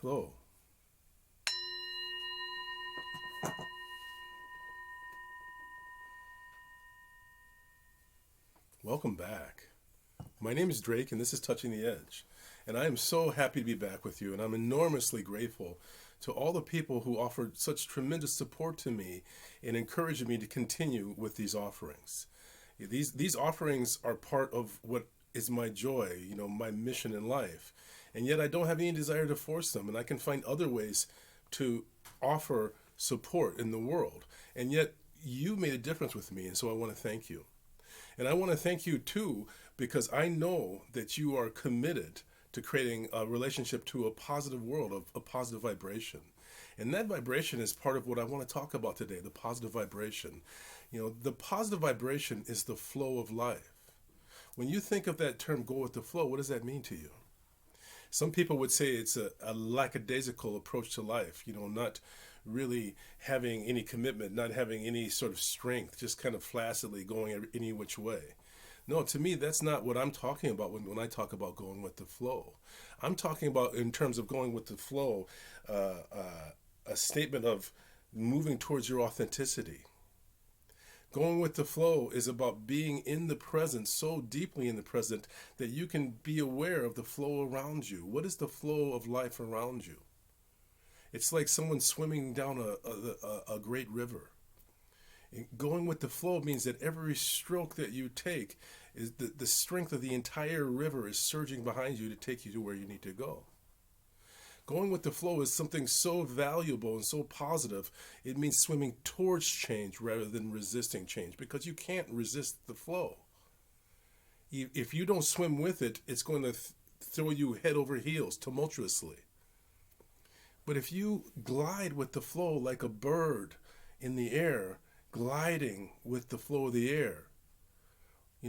Hello. Welcome back. My name is Drake, and this is Touching the Edge. And I am so happy to be back with you, and I'm enormously grateful to all the people who offered such tremendous support to me and encouraging me to continue with these offerings. These offerings are part of what is my joy, my mission in life. And yet I don't have any desire to force them, and I can find other ways to offer support in the world. And yet you made a difference with me, and so I want to thank you. And I want to thank you too, because I know that you are committed to creating a relationship to a positive world, of a positive vibration. And that vibration is part of what I want to talk about today, the positive vibration. The positive vibration is the flow of life. When you think of that term, go with the flow, what does that mean to you? Some people would say it's a lackadaisical approach to life, not really having any commitment, not having any sort of strength, just kind of flaccidly going any which way. No, to me, that's not what I'm talking about when I talk about going with the flow. I'm talking about, in terms of going with the flow, a statement of moving towards your authenticity. Going with the flow is about being in the present, so deeply in the present, that you can be aware of the flow around you. What is the flow of life around you? It's like someone swimming down a great river. And going with the flow means that every stroke that you take, is the strength of the entire river is surging behind you to take you to where you need to go. Going with the flow is something so valuable and so positive. It means swimming towards change rather than resisting change, because you can't resist the flow. If you don't swim with it, it's going to throw you head over heels tumultuously. But if you glide with the flow like a bird in the air, gliding with the flow of the air,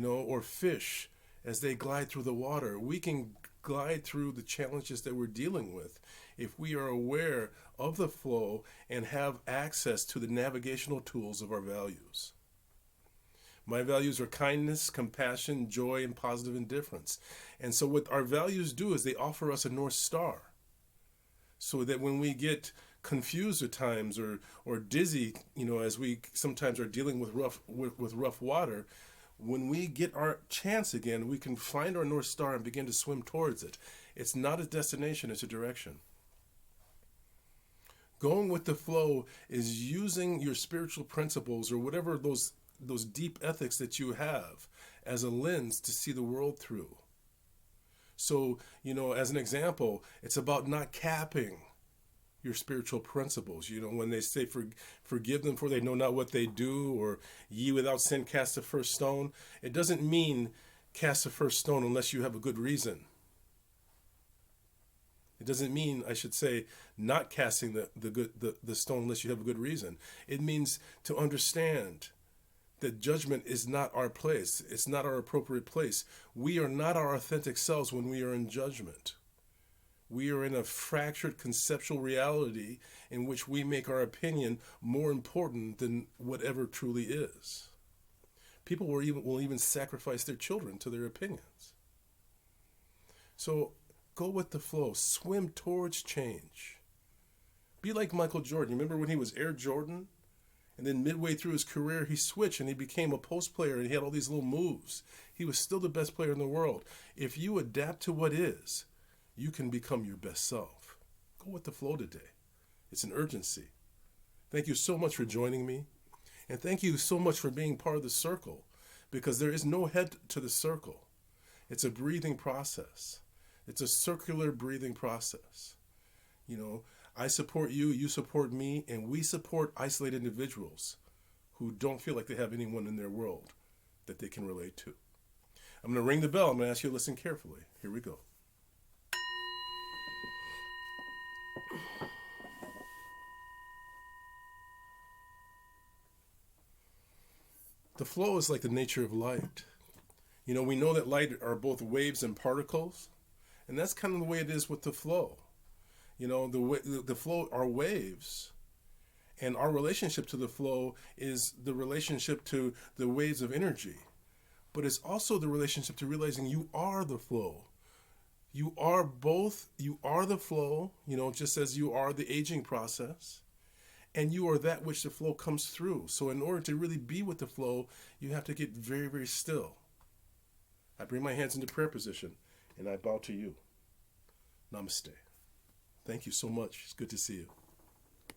or fish as they glide through the water, we can glide through the challenges that we're dealing with if we are aware of the flow and have access to the navigational tools of our values. My values are kindness, compassion, joy, and positive indifference. And so what our values do is they offer us a North Star, so that when we get confused at times or dizzy, as we sometimes are dealing with rough water, when we get our chance again, we can find our North Star and begin to swim towards it. It's not a destination, it's a direction. Going with the flow is using your spiritual principles, or whatever those deep ethics that you have, as a lens to see the world through. So, as an example, it's about not capping your spiritual principles. When they say forgive them for they know not what they do, or ye without sin cast the first stone, it doesn't mean cast the first stone unless you have a good reason. It doesn't mean, I should say, not casting the stone unless you have a good reason. It means to understand that judgment is not our place. It's not our appropriate place. We are not our authentic selves when we are in judgment. We are in a fractured conceptual reality in which we make our opinion more important than whatever truly is. People will even sacrifice their children to their opinions. So go with the flow. Swim towards change. Be like Michael Jordan. You remember when he was Air Jordan? And then midway through his career, he switched and he became a post player, and he had all these little moves. He was still the best player in the world. If you adapt to what is, you can become your best self. Go with the flow today. It's an urgency. Thank you so much for joining me. And thank you so much for being part of the circle, because there is no head to the circle. It's a breathing process. It's a circular breathing process. I support you, you support me, and we support isolated individuals who don't feel like they have anyone in their world that they can relate to. I'm going to ring the bell. I'm going to ask you to listen carefully. Here we go. The flow is like the nature of light. We know that light are both waves and particles, and that's kind of the way it is with the flow. The flow are waves, and our relationship to the flow is the relationship to the waves of energy. But it's also the relationship to realizing you are the flow. You are both. You are the flow, just as you are the aging process. And you are that which the flow comes through. So, in order to really be with the flow, you have to get very, very still. I bring my hands into prayer position and I bow to you. Namaste. Thank you so much. It's good to see you.